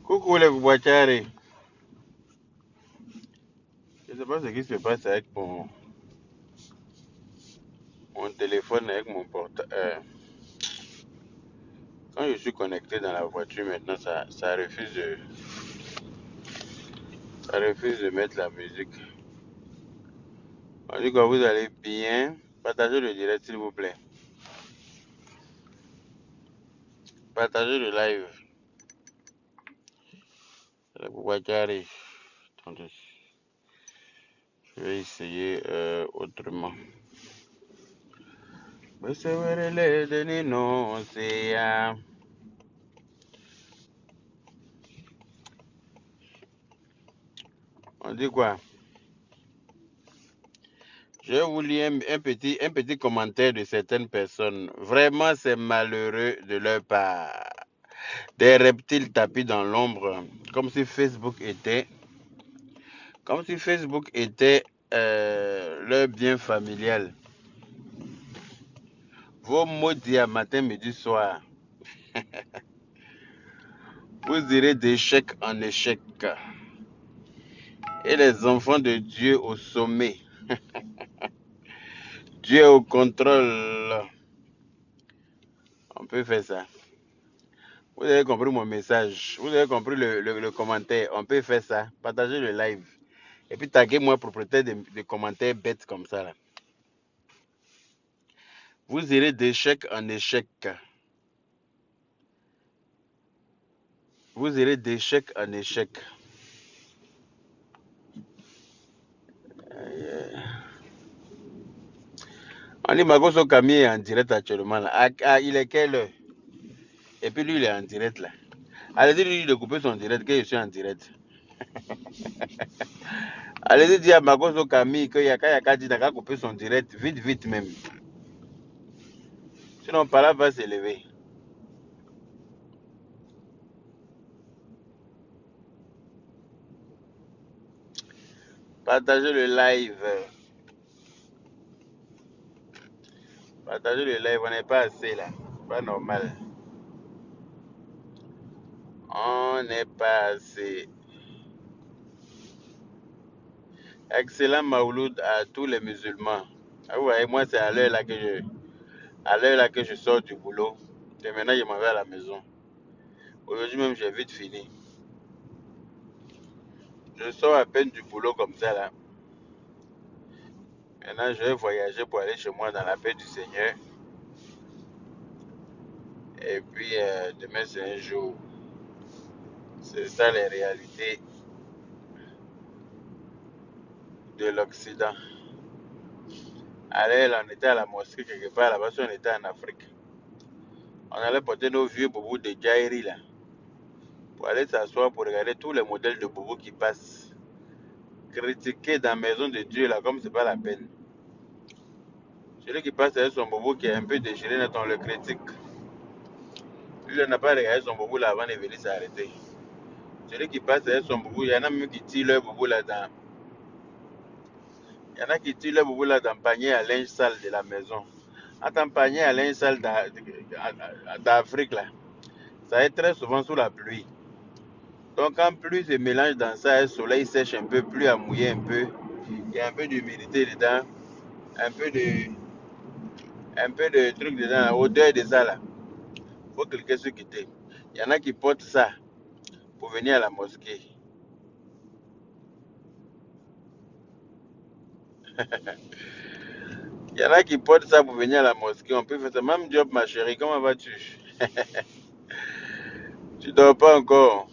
Coucou les Boubachari. Je ne sais pas ce qui se passe avec mon téléphone, avec mon portable. Quand je suis connecté dans la voiture maintenant, ça refuse de mettre la musique. On dit que vous allez bien. Partagez le direct s'il vous plaît. Partagez le live. Les Boubachari. Attendez. Je vais essayer autrement. On dit quoi? Je vais vous lire un petit commentaire de certaines personnes. Vraiment, c'est malheureux de leur part. Des reptiles tapis dans l'ombre, comme si Facebook était leur bien familial. Vos mots dits à matin, midi, soir. Vous irez d'échec en échec. Et les enfants de Dieu au sommet. Dieu au contrôle. On peut faire ça. Vous avez compris mon message. Vous avez compris le commentaire. On peut faire ça. Partagez le live. Et puis taguez-moi propriétaire de commentaires bêtes comme ça. Là. Vous irez d'échec en échec. Vous irez d'échec en échec. On dit Magoso Camille est en direct actuellement. Là. Il est quelle heure? Et puis lui, il est en direct là. Allez-y lui de couper son direct que je suis en direct. Allez-y dire à Magoso Camille qu'il y a qu'à dire qu'à couper son direct vite même. Sinon, par là va s'élever. Partagez le live. Partagez le live, on n'est pas assez là. Pas normal. On n'est pas assez. Excellent Maouloud à tous les musulmans. Ah, vous voyez, moi c'est à l'heure là que je sors du boulot. Et maintenant je m'en vais à la maison. Aujourd'hui même j'ai vite fini. Je sors à peine du boulot comme ça là. Maintenant je vais voyager pour aller chez moi dans la paix du Seigneur. Et puis demain c'est un jour. C'est ça les réalités de l'Occident. Allez, on était à la mosquée quelque part là-bas, on était en Afrique. On allait porter nos vieux boubous de Jairi là. Pour aller s'asseoir pour regarder tous les modèles de boubous qui passent. Critiquer dans la maison de Dieu là comme c'est pas la peine. Celui qui passe avec son boubou qui est un peu déchiré, on le critique. Lui, n'a pas regardé son boubou là avant de venir s'arrêter. Celui qui passe avec son boubou, il y en a même qui tirent leur boubou là dans. Il y en a qui tirent leur boubou là dans le panier à linge sale de la maison. Attends, panier à linge sale d'Afrique là, ça est très souvent sous la pluie. Donc quand pluie se mélange dans ça, le soleil sèche un peu, pluie a mouillé un peu, il y a un peu d'humidité dedans, un peu de truc dedans, la odeur de ça là. Faut cliquer sur quitter. Il y en a qui portent ça pour venir à la mosquée. Il y en a qui portent ça pour venir à la mosquée. On peut faire ça. Même job, ma chérie, comment vas-tu? Tu dors pas encore?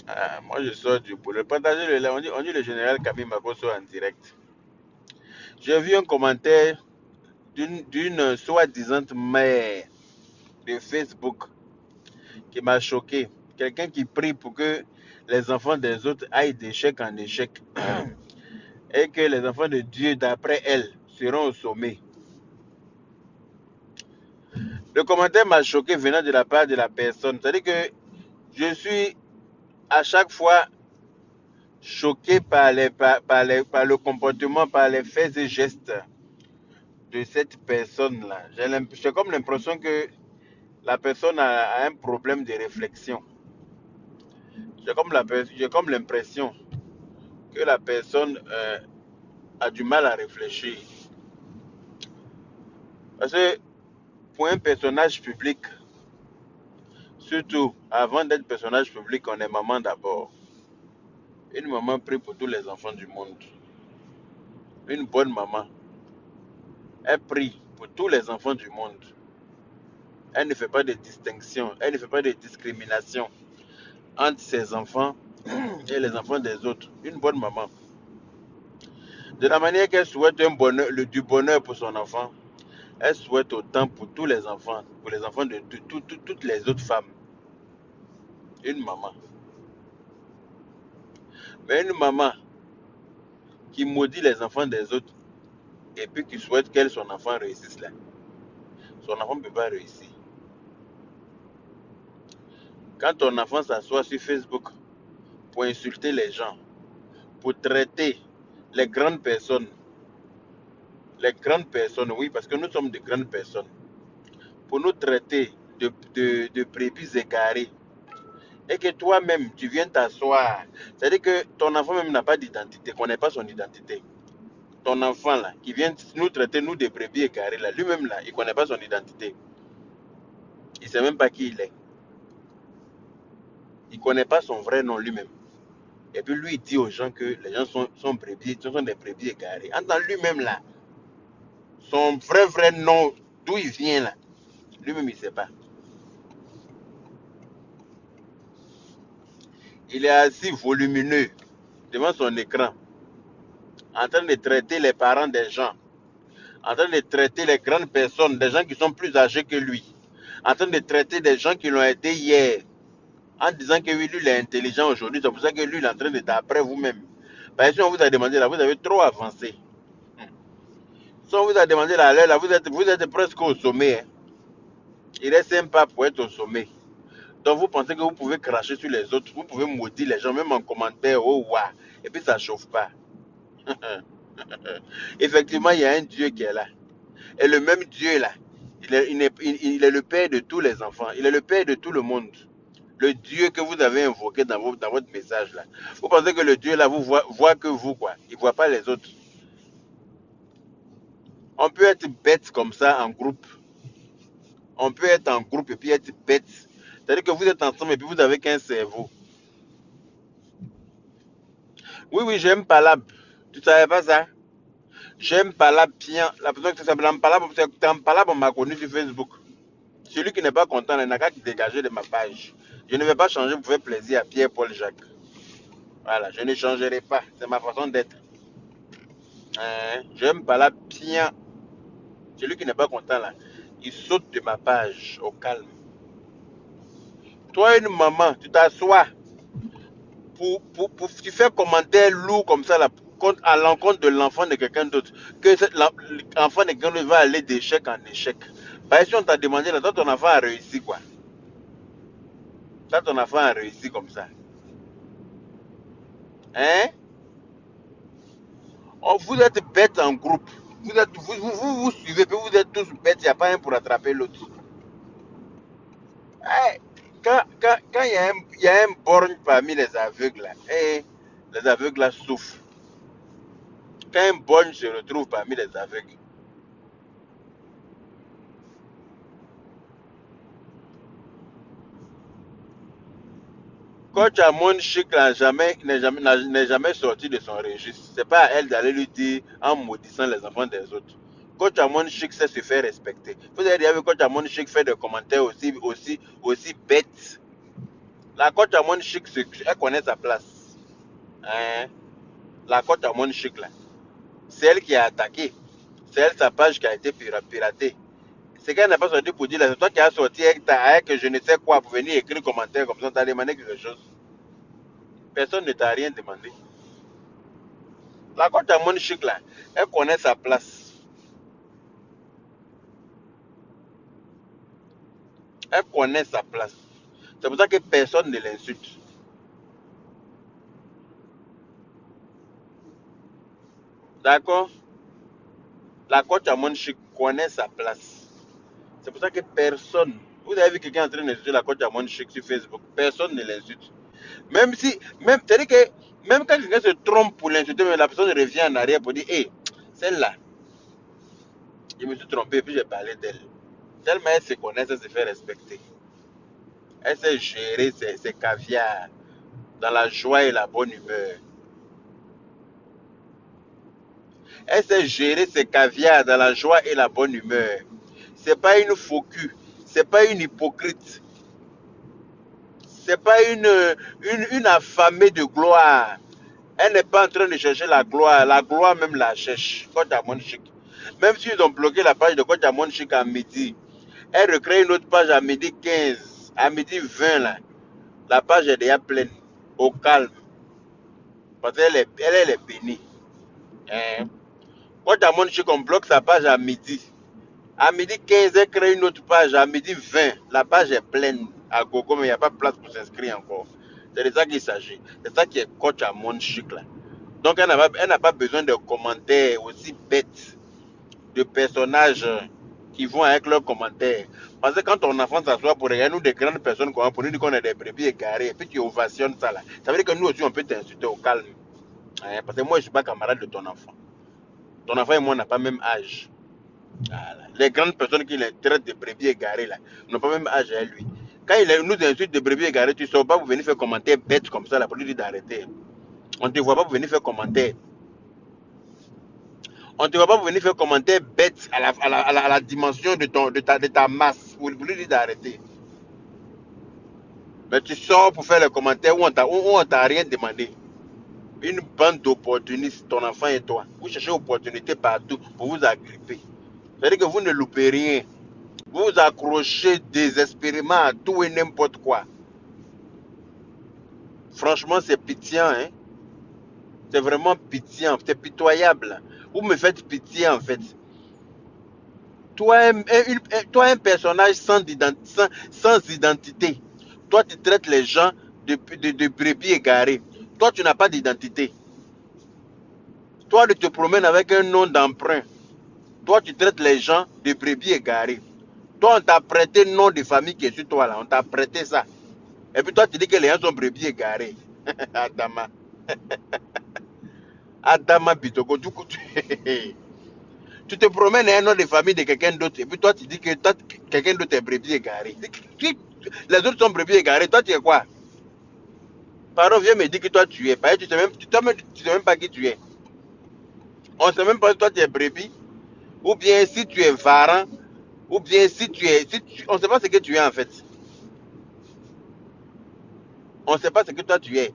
Ah, moi, je sors du boulot. Partagez le là. On dit le général Camille Makosso en direct. J'ai vu un commentaire d'une soi-disant mère de Facebook qui m'a choqué. Quelqu'un qui prie pour que les enfants des autres aillent d'échec en échec et que les enfants de Dieu, d'après elle, seront au sommet. Le commentaire m'a choqué venant de la part de la personne. C'est-à-dire que je suis, à chaque fois, choqué par le comportement, par les faits et gestes de cette personne-là. J'ai comme l'impression que la personne a un problème de réflexion. J'ai comme l'impression que la personne a du mal à réfléchir. Parce que pour un personnage public, surtout avant d'être personnage public, on est maman d'abord. Une maman prie pour tous les enfants du monde. Une bonne maman, elle prie pour tous les enfants du monde. Elle ne fait pas de distinction, elle ne fait pas de discrimination entre ses enfants et les enfants des autres. Une bonne maman. De la manière qu'elle souhaite du bonheur pour son enfant, elle souhaite autant pour tous les enfants, pour les enfants de toutes les autres femmes. Une maman. Mais une maman qui maudit les enfants des autres et puis qui souhaite qu'elle, son enfant, réussisse là, son enfant ne peut pas réussir. Quand ton enfant s'assoit sur Facebook pour insulter les gens, pour traiter les grandes personnes, oui, parce que nous sommes de grandes personnes, pour nous traiter de brebis égarées, et que toi-même, tu viens t'asseoir, c'est-à-dire que ton enfant même n'a pas d'identité, ne connaît pas son identité. Ton enfant là, qui vient nous traiter, nous, de brebis égarées, là, lui-même là, il ne connaît pas son identité. Il ne sait même pas qui il est. Il ne connaît pas son vrai nom lui-même. Et puis lui, il dit aux gens que les gens sont brebis, ce sont des brebis égarées. En tant lui-même là, son vrai nom, d'où il vient là, lui-même il ne sait pas. Il est assis volumineux devant son écran, en train de traiter les parents des gens, en train de traiter les grandes personnes, des gens qui sont plus âgés que lui, en train de traiter des gens qui l'ont aidé hier, en disant que oui, lui, il est intelligent aujourd'hui, c'est pour ça que lui, il est en train de d'après vous-même. Parce que si on vous a demandé là, vous avez trop avancé. Si on vous a demandé là, vous êtes presque au sommet. Hein. Il est sympa pour être au sommet. Donc vous pensez que vous pouvez cracher sur les autres, vous pouvez maudire les gens, même en commentaire, oh waouh, et puis ça ne chauffe pas. Effectivement, il y a un Dieu qui est là. Et le même Dieu là, il est le Père de tous les enfants, il est le Père de tout le monde. Le Dieu que vous avez invoqué dans votre message là. Vous pensez que le Dieu là vous voit que vous, quoi. Il ne voit pas les autres. On peut être bête comme ça en groupe. On peut être en groupe et puis être bête. C'est-à-dire que vous êtes ensemble et puis vous avez qu'un cerveau. Oui, oui, j'aime Palab. Tu ne savais pas ça? J'aime Palab bien. La personne qui s'appelle Palab, on m'a connu sur Facebook. Celui qui n'est pas content, il n'a qu'à dégager de ma page. Je ne vais pas changer pour faire plaisir à Pierre-Paul Jacques. Voilà, je ne changerai pas. C'est ma façon d'être. J'aime Palab bien. Celui qui n'est pas content, là, il saute de ma page au calme. Toi, une maman, tu t'assois tu fais commentaire lourd comme ça là, à l'encontre de l'enfant de quelqu'un d'autre. Que l'enfant de quelqu'un d'autre va aller d'échec en échec. Par exemple, si on t'a demandé, là, toi, ton enfant a réussi quoi? Toi, ton enfant a réussi comme ça. Hein? Oh, vous êtes bêtes en groupe. Vous suivez, puis vous êtes tous bêtes, il n'y a pas un pour attraper l'autre. Hey, quand il y a un borgne parmi les aveugles, là, les aveugles là souffrent. Quand un borgne se retrouve parmi les aveugles, Coach Amon Chic n'est jamais sorti de son registre. C'est pas à elle d'aller lui dire en maudissant les enfants des autres. Coach Amon Chic sait se faire respecter. Vous avez déjà vu Coach Amon Chic faire des commentaires aussi bêtes. La Coach Amon Chic, elle connaît sa place. Hein? La Coach Amon Chic là. C'est elle qui a attaqué. C'est elle sa page qui a été piratée. C'est qu'elle n'a pas sorti pour dire là, c'est toi qui as sorti avec je ne sais quoi pour venir écrire un commentaire comme ça, t'as demandé quelque chose. Personne ne t'a rien demandé. La coach à Chic là, elle connaît sa place. Elle connaît sa place. C'est pour ça que personne ne l'insulte. D'accord? La coach à Monchique connaît sa place. C'est pour ça que personne, vous avez vu quelqu'un en train d'insulter la coach à Monchique sur Facebook, personne ne l'insulte. Même si, même, c'est-à-dire que même quand quelqu'un se trompe pour l'insulter, la personne revient en arrière pour dire, hé, celle-là, je me suis trompé, puis j'ai parlé d'elle. Tellement elle se connaît, elle se fait respecter. Elle sait gérer ses caviars dans la joie et la bonne humeur. Elle sait gérer ses caviars dans la joie et la bonne humeur. C'est pas une faux cul, c'est pas une hypocrite, c'est pas une affamée de gloire. Elle n'est pas en train de chercher la gloire même la cherche. Coach Amon Chic. Même s'ils ont bloqué la page de Coach Amon Chic à midi, elle recrée une autre page à midi 15, à midi 20 là. La page est déjà pleine, au calme, parce qu'elle est bénie. Hein? Coach Amon Chic, on bloque sa page à midi. À midi 15, elle crée une autre page. À midi 20, la page est pleine à gogo, mais il n'y a pas de place pour s'inscrire encore. C'est de ça qu'il s'agit. C'est ça qui est coach à mon chic là. Donc elle n'a pas besoin de commentaires aussi bêtes de personnages qui vont avec leurs commentaires. Parce que quand ton enfant s'assoit pour regarder nous des grandes personnes pour nous dire qu'on est des brebis égarées, et puis tu ovationnes ça là, ça veut dire que nous aussi on peut t'insulter au calme. Hein, parce que moi je ne suis pas camarade de ton enfant. Ton enfant et moi on n'a pas même âge. Voilà. Les grandes personnes qui les traitent de brebis égarées là, n'ont pas même âge à lui. Quand il nous insulte de brebis égarées, tu ne sors pas pour venir faire commentaire bête comme ça là, pour lui dire d'arrêter. On ne te voit pas pour venir faire commentaire. On ne te voit pas pour venir faire commentaire bête à la dimension de ta masse, pour lui dire d'arrêter. Mais tu sors pour faire les commentaires où on t'a rien demandé. Une bande d'opportunistes, ton enfant et toi. Vous cherchez opportunité partout pour vous agripper. C'est-à-dire que vous ne loupez rien. Vous vous accrochez désespérément à tout et n'importe quoi. Franchement, c'est pitiant, hein. C'est vraiment pitiant, c'est pitoyable. Vous me faites pitié, en fait. Toi, un personnage sans identité. Toi, tu traites les gens de brebis égarés. Toi, tu n'as pas d'identité. Toi, tu te promènes avec un nom d'emprunt. Toi, tu traites les gens de brebis égarés. Toi, on t'a prêté le nom de famille qui est sur toi, là. On t'a prêté ça. Et puis toi, tu dis que les gens sont brebis égarés. Adama. Adama Bitoko. Tu te promènes un nom de famille de quelqu'un d'autre. Et puis toi, tu dis que quelqu'un d'autre est brebis égaré. Les autres sont brebis égarés. Toi, tu es quoi? Pardon, viens me dire que toi, tu es. Tu ne sais même pas qui tu es. On ne sait même pas si toi, tu es brebis. Ou bien si tu es varan. Ou bien si tu es... on ne sait pas ce que tu es en fait. On ne sait pas ce que toi, tu es.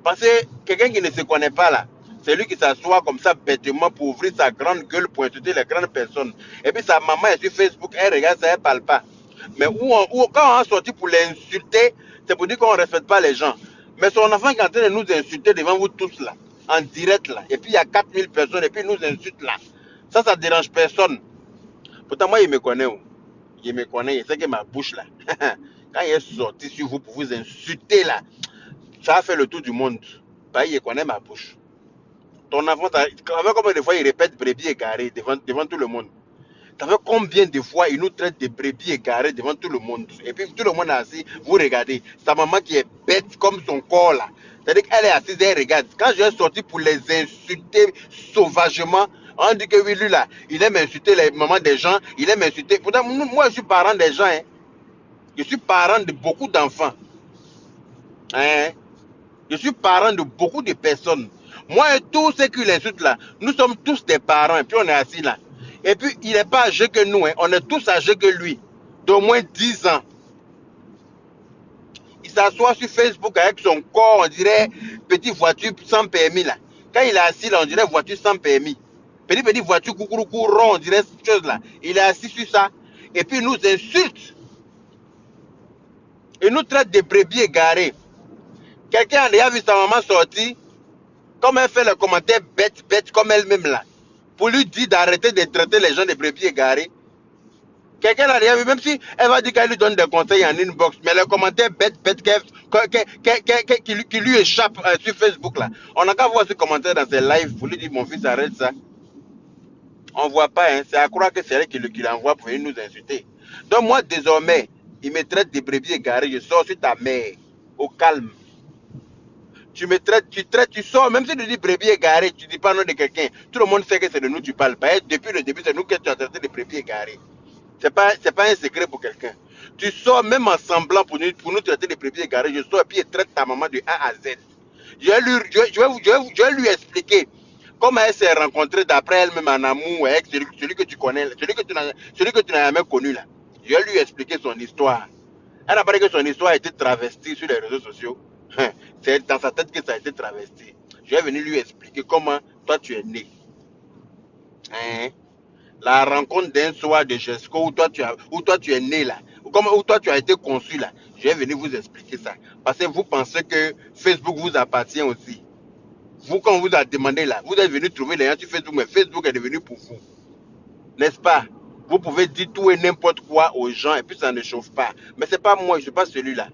Parce que quelqu'un qui ne se connaît pas là, c'est lui qui s'assoit comme ça bêtement pour ouvrir sa grande gueule pour insulter les grandes personnes. Et puis sa maman est sur Facebook, elle regarde ça, elle ne parle pas. Mais quand on a sorti pour l'insulter, c'est pour dire qu'on ne respecte pas les gens. Mais son enfant qui est en train de nous insulter devant vous tous là, en direct là, et puis il y a 4000 personnes, et puis il nous insulte là. Ça ne dérange personne. Pourtant, moi, il me connaît. Il me connaît, il sait que ma bouche là, quand il est sorti sur vous pour vous insulter là, ça a fait le tour du monde. Bah, il connaît ma bouche. Ton enfant, combien de fois il répète brebis égaré devant tout le monde? Ça fait combien de fois il nous traite de brebis égaré devant tout le monde? Et puis tout le monde est assis, vous regardez. Sa maman qui est bête comme son corps là. C'est-à-dire qu'elle est assise, elle regarde. Quand je suis sorti pour les insulter sauvagement, on dit que oui, lui là, il aime insulter les mamans des gens, il aime insulter. Pourtant, moi je suis parent des gens. Hein. Je suis parent de beaucoup d'enfants. Hein? Je suis parent de beaucoup de personnes. Moi et tous ceux qui l'insultent là, nous sommes tous des parents et puis on est assis là. Et puis il n'est pas âgé que nous, hein. On est tous âgés que lui, d'au moins 10 ans. Il s'assoit sur Facebook avec son corps, on dirait petite voiture sans permis là. Quand il est assis là, on dirait voiture sans permis. Petite voiture coucouroucou rond, on dirait cette chose là. Il est assis sur ça et puis il nous insulte. Il nous traite de brebis égarés. Quelqu'un a déjà vu sa maman sortir, comme elle fait le commentaire bête comme elle-même là, pour lui dire d'arrêter de traiter les gens de brebis égarés. Quelqu'un n'a rien vu, même si elle va dire qu'elle lui donne des conseils en inbox, mais les commentaires bêtes qui lui échappent sur Facebook là. On n'a qu'à voir ce commentaire dans ses lives pour lui dire mon fils arrête ça. On ne voit pas, hein. C'est à croire que c'est elle qui l'envoie pour venir nous insulter. Donc moi désormais, il me traite de brebis égaré, je sors sur ta mère, au calme. Tu me traites, tu sors, même si tu dis brebis égaré, tu ne dis pas nom de quelqu'un. Tout le monde sait que c'est de nous que tu parles. Depuis le début, c'est nous que tu as traité de brebis égaré. C'est pas un secret pour quelqu'un. Tu sors même en semblant pour nous traiter de brebis égaré. Je sors et puis je traite ta maman de A à Z. Je vais lui expliquer comment elle s'est rencontrée d'après elle-même en amour avec celui que tu connais, celui que tu n'as jamais connu là. Je vais lui expliquer son histoire. Elle a parlé que son histoire a été travestie sur les réseaux sociaux. C'est dans sa tête que ça a été travesti. Je vais venir lui expliquer comment toi tu es né. Hein? La rencontre d'un soir de Jesco où toi tu es né là, où toi tu as été conçu là. Je vais venir vous expliquer ça. Parce que vous pensez que Facebook vous appartient aussi. Vous, quand on vous a demandé là, vous êtes venu trouver les gens sur Facebook, mais Facebook est devenu pour vous. N'est-ce pas? Vous pouvez dire tout et n'importe quoi aux gens et puis ça ne chauffe pas. Mais c'est pas moi, je ne suis pas celui-là.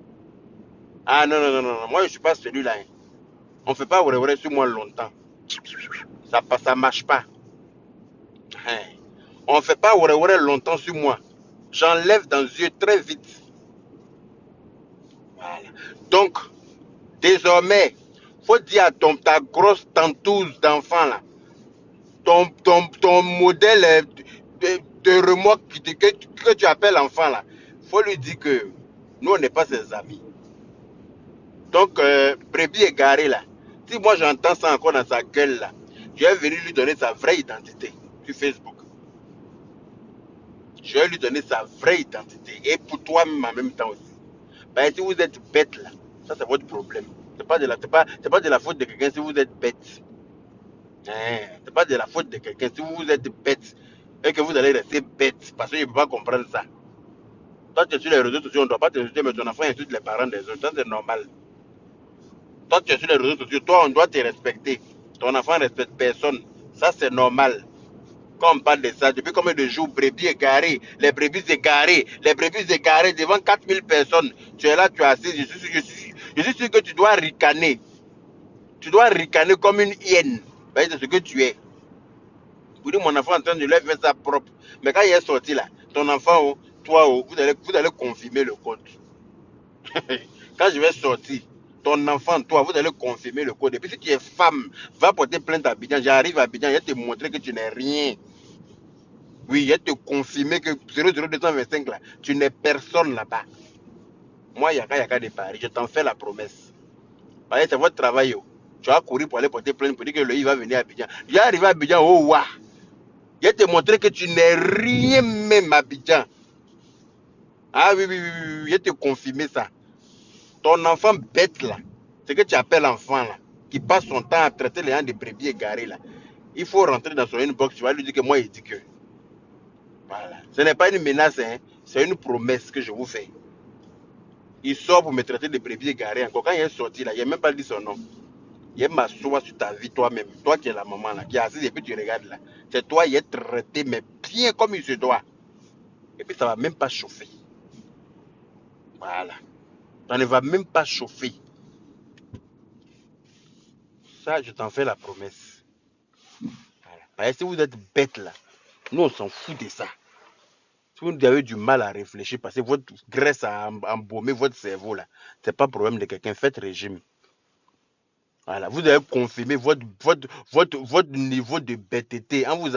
Ah non, non, non, non, moi je ne suis pas celui-là. Hein. On ne fait pas vrai sur moi longtemps. Ça marche pas. Hein. On ne fait pas vrai longtemps sur moi. J'enlève dans les yeux très vite. Voilà. Donc, désormais, faut dire à ta grosse tantouse d'enfant là, ton modèle de remorque que tu appelles enfant là, faut lui dire que nous on n'est pas ses amis. Donc, brebis égaré là, si moi j'entends ça encore dans sa gueule là, je vais venir lui donner sa vraie identité sur Facebook. Je vais lui donner sa vraie identité. Et pour toi-même en même temps aussi. Ben, si vous êtes bête là, ça c'est votre problème. C'est pas de la faute de quelqu'un si vous êtes bête. Hein, c'est pas de la faute de quelqu'un si vous êtes bête et que vous allez rester bête parce qu'il ne peut pas comprendre ça. Toi tu es sur les réseaux sociaux, on ne doit pas te insulter, mais ton enfant insulte les parents des autres. Ça c'est normal. Toi tu es sur les réseaux sociaux, toi on doit te respecter. Ton enfant ne respecte personne. Ça c'est normal. Quand on parle de ça, depuis combien de jours, brebis égarées, les brebis égarées devant 4000 personnes, tu es là, tu es assis, je suis sûr que tu dois ricaner. Tu dois ricaner comme une hyène. C'est ce que tu es. Vous dites, mon enfant est en train de lui faire ça propre. Mais quand il est sorti là, ton enfant, toi, vous allez confirmer le code. Quand je vais sortir, ton enfant, toi, vous allez confirmer le code. Et puis si tu es femme, va porter plainte à Abidjan. J'arrive à Abidjan, je vais te montrer que tu n'es rien. Oui, je vais te confirmer que 00225 là, tu n'es personne là-bas. Moi, Yaka de Paris, je t'en fais la promesse. Parce que c'est votre travail. Tu vas courir pour aller porter plainte pour dire que lui, il va venir à Abidjan. Je vais arriver à Abidjan, oh, waouh. Je vais te montrer que tu n'es rien même à Abidjan. Ah oui, oui, oui, oui, je vais te confirmer ça. Ton enfant bête là, ce que tu appelles enfant là, qui passe son temps à traiter les gens de brebis égarés là, il faut rentrer dans son inbox, tu vas lui dire que moi, il dit que. Voilà. Ce n'est pas une menace, hein, c'est une promesse que je vous fais. Il sort pour me traiter de brebis égaré encore. Quand il est sorti là, il n'a même pas dit son nom. Il m'assoit sur ta vie toi-même. Toi qui es la maman là, qui est assise et puis tu regardes là. C'est toi, il est traité, mais bien comme il se doit. Et puis ça ne va même pas chauffer. Voilà. Ça ne va même pas chauffer. Ça, je t'en fais la promesse. Voilà. Parce que si vous êtes bête là, nous on s'en fout de ça. Si vous avez du mal à réfléchir parce que votre graisse a embaumé votre cerveau là, c'est pas problème de quelqu'un, faites régime. Voilà, vous avez confirmé votre niveau de bêteté en vous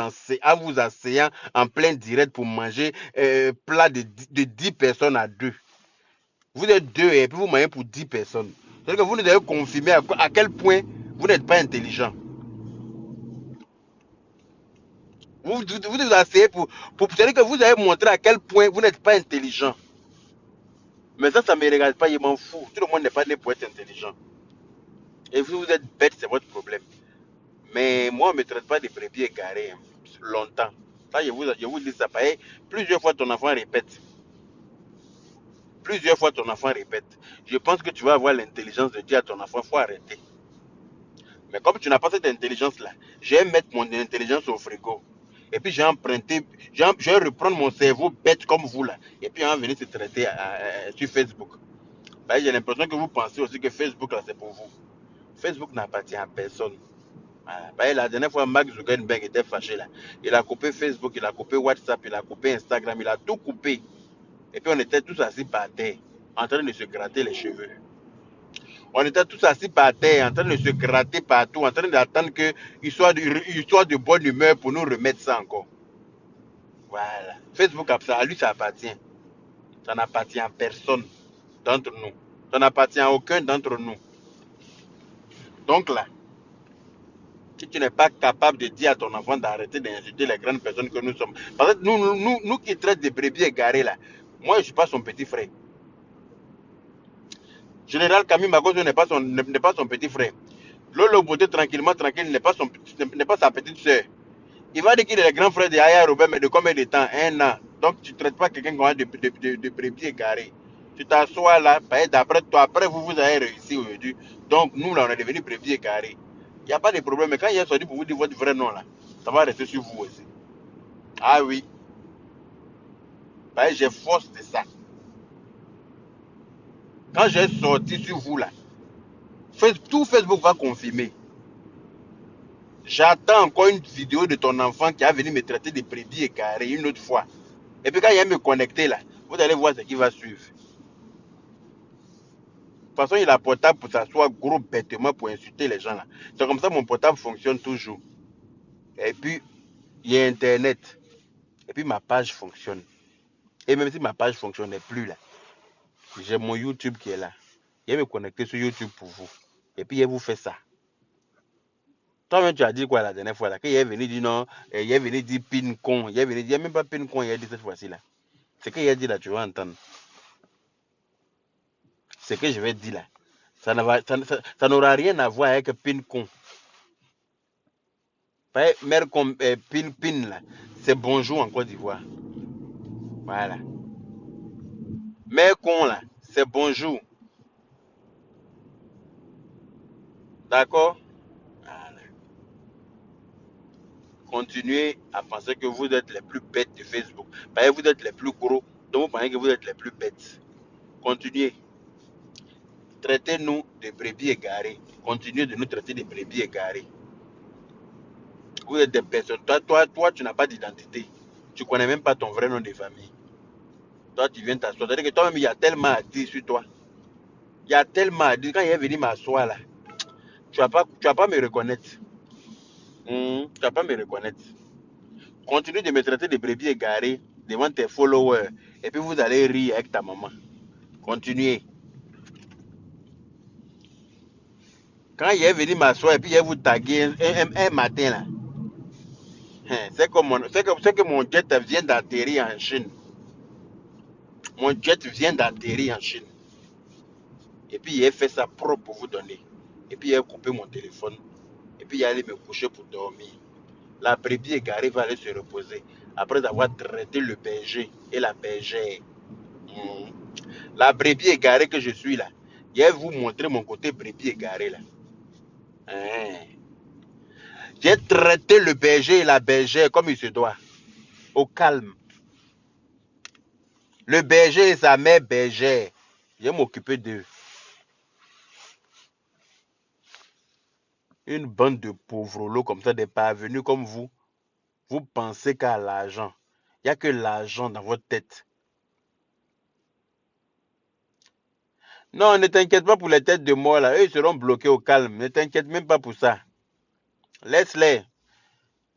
asseyant en plein direct pour manger plat de 10 personnes à 2. Vous êtes 2 et puis vous mangez pour 10 personnes. C'est-à-dire que vous nous avez confirmé à quel point vous n'êtes pas intelligent. Vous asseyez c'est-à-dire que vous avez montré à quel point vous n'êtes pas intelligent. Mais ça ne me regarde pas, je m'en fous. Tout le monde n'est pas né pour être intelligent. Et vous êtes bête, c'est votre problème. Mais moi, on ne me traite pas de brebis égaré hein, longtemps. Ça, je vous dis ça. Plusieurs fois, ton enfant répète. Plusieurs fois, ton enfant répète. Je pense que tu vas avoir l'intelligence de dire à ton enfant, il faut arrêter. Mais comme tu n'as pas cette intelligence-là, je vais mettre mon intelligence au frigo. Et puis j'ai emprunté, je vais reprendre mon cerveau bête comme vous là. Et puis on va venir se traiter sur Facebook. Bah, j'ai l'impression que vous pensez aussi que Facebook là c'est pour vous. Facebook n'appartient à personne. Voilà. Bah, la dernière fois, Mark Zuckerberg était fâché là. Il a coupé Facebook, il a coupé WhatsApp, il a coupé Instagram, il a tout coupé. Et puis on était tous assis par terre, en train de se gratter les cheveux. On était tous assis par terre, en train de se gratter partout, en train d'attendre qu'il soit de bonne humeur pour nous remettre ça encore. Voilà. Facebook, à lui, ça appartient. Ça n'appartient à personne d'entre nous. Ça n'appartient à aucun d'entre nous. Donc là, si tu n'es pas capable de dire à ton enfant d'arrêter d'insulter les grandes personnes que nous sommes. Parce que nous qui traitent de brebis égarés là, moi je ne suis pas son petit frère. Général Camille Magoso n'est pas son petit frère. Lolo Beauté tranquillement tranquille n'est pas sa petite soeur. Il va dire qu'il est le grand frère de Aya Robert, mais de combien de temps? 1 an. Donc tu ne traites pas quelqu'un comme de brebis égaré. Tu t'assois là, d'après toi, après vous avez réussi aujourd'hui. Donc nous là, on est devenus brebis égarés. Il n'y a pas de problème. Mais quand il est sorti pour vous dire votre vrai nom là, ça va rester sur vous aussi. Ah oui, j'ai force de ça. Quand j'ai sorti sur vous là, tout Facebook va confirmer. J'attends encore une vidéo de ton enfant qui a venu me traiter de brebis égaré une autre fois. Et puis quand il va me connecter là, vous allez voir ce qui va suivre. De toute façon, il a portable pour s'asseoir gros bêtement pour insulter les gens là. C'est comme ça que mon portable fonctionne toujours. Et puis, il y a Internet. Et puis ma page fonctionne. Et même si ma page ne fonctionnait plus là, j'ai mon YouTube qui est là. Il va me connecter sur YouTube pour vous. Et puis il vous fait ça. Toi-même, tu as dit quoi la dernière fois là? Qu'il est venu dire non, il est venu dire pin con. Il est venu dire même pas pin con, il a dit cette fois-ci là. Ce qu'il a dit là, tu vas entendre. Ce que je vais dire là, ça n'aura rien à voir avec pin con. Mère comme pin là, c'est bonjour en Côte d'Ivoire. Voilà. Mère con là, c'est bonjour. D'accord? Voilà. Continuez à penser que vous êtes les plus bêtes de Facebook. Vous êtes les plus gros, donc vous pensez que vous êtes les plus bêtes. Continuez. Traitez-nous de brebis égarés. Continuez de nous traiter de brebis égarés. Vous êtes des personnes. Toi, tu n'as pas d'identité. Tu ne connais même pas ton vrai nom de famille. Toi, tu viens t'asseoir. C'est-à-dire que toi-même, il y a tellement à dire sur toi. Il y a tellement à dire. Quand il est venu m'asseoir là, tu vas pas me reconnaître. Tu vas pas me reconnaître. Continue de me traiter de brebis égarés devant tes followers. Et puis vous allez rire avec ta maman. Continuez. Quand il est venu m'asseoir et puis il est vous taguer un matin là, c'est que mon jet vient d'atterrir en Chine. Mon jet vient d'atterrir en Chine. Et puis il a fait ça propre pour vous donner. Et puis il a coupé mon téléphone. Et puis il est allé me coucher pour dormir. La brebis égarée va aller se reposer après avoir traité le berger et la bergère. La brebis égarée que je suis là, je vais vous montrer mon côté brebis égaré là. J'ai traité le berger et la bergère comme il se doit, au calme. Le berger et sa mère bergère, je vais m'occuper d'eux. Une bande de pauvres comme ça, des parvenus comme vous pensez qu'à l'argent. Il n'y a que l'argent dans votre tête. Non, ne t'inquiète pas pour les têtes de mort là. Eux, ils seront bloqués au calme. Ne t'inquiète même pas pour ça. Laisse-les.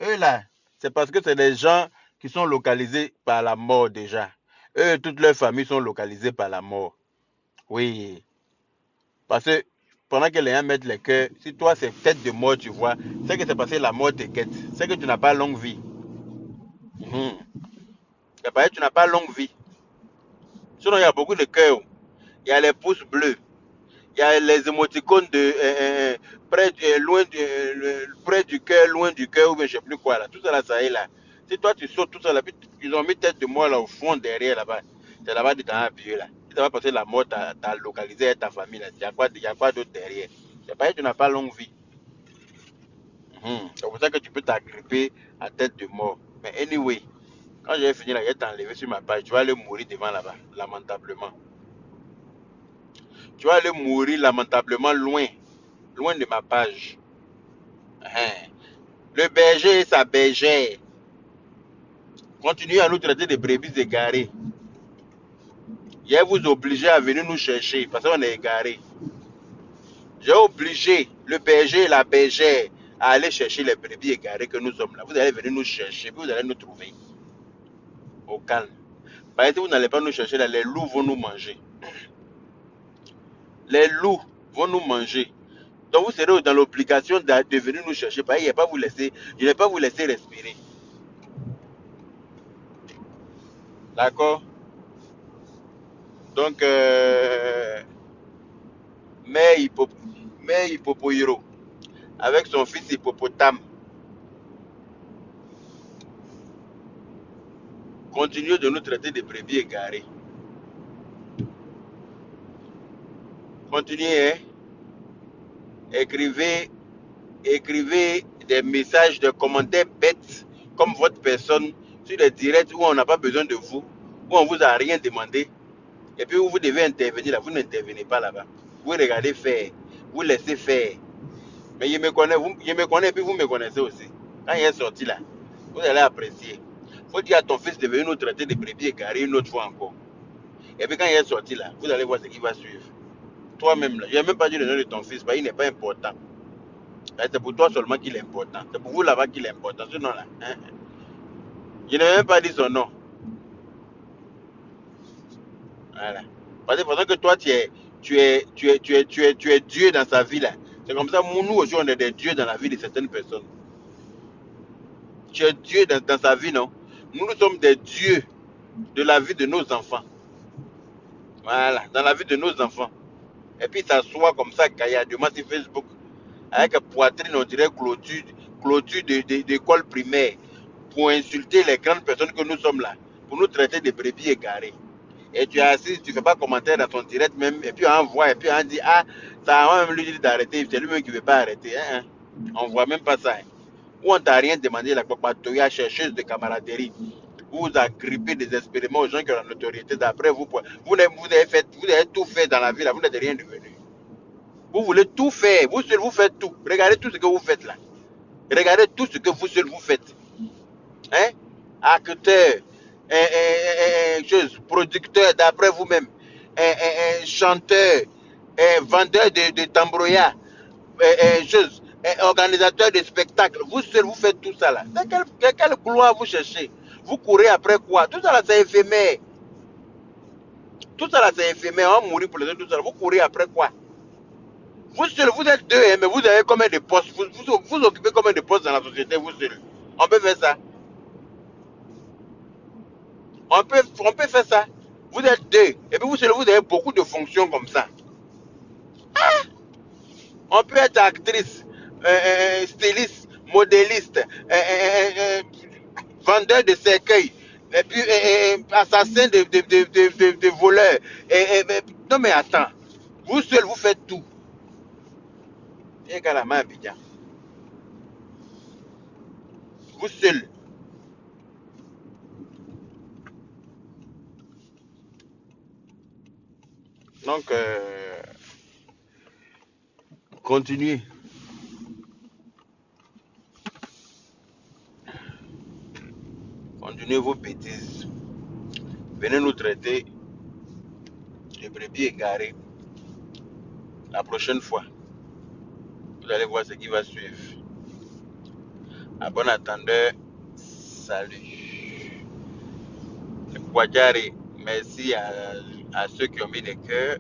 Eux là, c'est parce que c'est des gens qui sont localisés par la mort déjà. Eux, toutes leurs familles sont localisées par la mort. Oui. Parce que pendant que les gens mettent les cœurs, si toi c'est tête de mort, tu vois, c'est que c'est parce que la mort te guette. C'est que tu n'as pas longue vie. C'est parce que tu n'as pas longue vie. Sinon, il y a beaucoup de cœurs. Il y a les pouces bleus. Il y a les émoticônes de près du cœur, loin du cœur, ou bien je ne sais plus quoi là. Tout ça là, ça est là. Si toi tu sautes tout ça là, puis ils ont mis tête de mort là au fond derrière là-bas. C'est là-bas dans un vieux là. Si ça va passer la mort, t'as localisé avec ta famille là. Il y a quoi d'autre derrière? C'est pas que tu n'as pas longue vie. C'est pour ça que tu peux t'agripper à tête de mort. Mais anyway, quand j'ai fini là, j'ai t'enlevé sur ma page. Tu vas aller mourir devant là-bas, lamentablement. Tu vas aller mourir lamentablement loin, loin de ma page. Hein. Le berger et sa bergère continuent à nous traiter de brebis égarées. Je vais vous obliger à venir nous chercher parce qu'on est égarés. J'ai obligé le berger et la bergère à aller chercher les brebis égarées que nous sommes là. Vous allez venir nous chercher, puis vous allez nous trouver au calme. Parce que si vous n'allez pas nous chercher là, les loups vont nous manger. Les loups vont nous manger. Donc vous serez dans l'obligation de venir nous chercher. Parce que je ne vais pas vous laisser respirer. D'accord? Donc, Mère Hippopoiro, avec son fils Hippopotame, continue de nous traiter de brebis égarés. Continuez, hein? Écrivez des messages, de commentaires bêtes comme votre personne sur des directs où on n'a pas besoin de vous, où on ne vous a rien demandé. Et puis où vous devez intervenir là, vous n'intervenez pas là-bas. Vous regardez faire, vous laissez faire. Mais je me connais et puis vous me connaissez aussi. Quand il est sorti là, vous allez apprécier. Il faut dire à ton fils de venir nous traiter de brebis égarés une autre fois encore. Et puis quand il est sorti là, vous allez voir ce qui va suivre. Toi-même là, je n'ai même pas dit le nom de ton fils, parce qu'il n'est pas important. C'est pour toi seulement qu'il est important. C'est pour vous là-bas qu'il est important. Ce nom-là. Hein? Je n'ai même pas dit son nom. Voilà. Parce que pendant que toi, tu es Dieu dans sa vie là. C'est comme ça, nous aussi, on est des dieux dans la vie de certaines personnes. Tu es Dieu dans sa vie, non? Nous sommes des dieux de la vie de nos enfants. Voilà, dans la vie de nos enfants. Et puis s'assoit comme ça, cailladement sur Facebook, avec poitrine, on dirait clôture d'école primaire, pour insulter les grandes personnes que nous sommes là, pour nous traiter de brebis égarés. Et tu es assis, tu ne fais pas commentaire dans ton direct même, et puis on voit, et puis on dit, ah, ça va même lui dire d'arrêter, c'est lui-même qui ne veut pas arrêter. Hein, hein. On ne voit même pas ça. Hein. Ou on t'a rien demandé, la papatoya chercheuse de camaraderie. Vous agrippez désespérément aux gens qui ont la notoriété. D'après vous, vous avez tout fait dans la vie, là, vous n'êtes rien devenu. Vous voulez tout faire, vous seul vous faites tout. Regardez tout ce que vous faites là. Regardez tout ce que vous seul vous faites. Hein? Acteur, producteur d'après vous-même, chanteur, vendeur de tambroya, organisateur de spectacles. Vous seul vous faites tout ça là. Quelle gloire vous cherchez? Vous courez après quoi? Tout ça là c'est éphémère. Tout ça là c'est éphémère. On va mourir pour les autres. Tout ça là. Vous courez après quoi? Vous seul, vous êtes deux, hein, mais vous avez combien de postes? Vous occupez combien de postes dans la société, vous seul? On peut faire ça. On peut faire ça. Vous êtes deux. Et puis vous seul, vous avez beaucoup de fonctions comme ça. On peut être actrice, styliste, modéliste, vendeur de cercueils, et puis assassin de voleurs. Non mais attends. Vous seul, vous faites tout. Et qu'à la main, Abidjan. Vous seul. Donc, continuez. Continuez vos bêtises. Venez nous traiter de brebis égarés. La prochaine fois, vous allez voir ce qui va suivre. À bon attendeur, salut. Kouadjari, merci à ceux qui ont mis des cœurs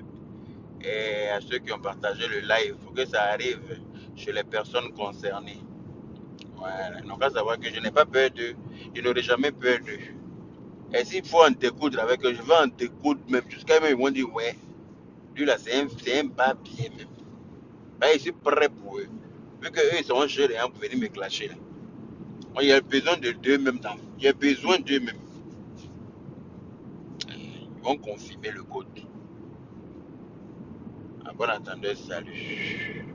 et à ceux qui ont partagé le live. Il faut que ça arrive chez les personnes concernées. Voilà. Donc, à savoir que je n'ai pas peur d'eux. Je n'aurai jamais peur d'eux. Et s'il faut en découdre avec eux, je vais en découdre même. Jusqu'à même, ils vont dire, ouais, lui là, c'est un pas bien même. Ben, je suis prêt pour eux. Vu qu'eux, ils sont jeunes pour venir me clasher. Là. Moi, il y a besoin de d'eux même. Il y a besoin d'eux même. Ils vont confirmer le code. À bon entendeur, salut.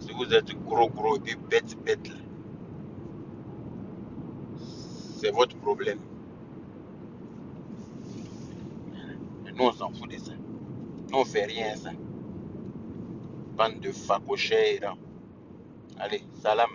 Si vous êtes gros et puis bête là, c'est votre problème. Et nous, on s'en fout de ça. Nous, on fait rien, ça. Bande de facochères. Allez, salam.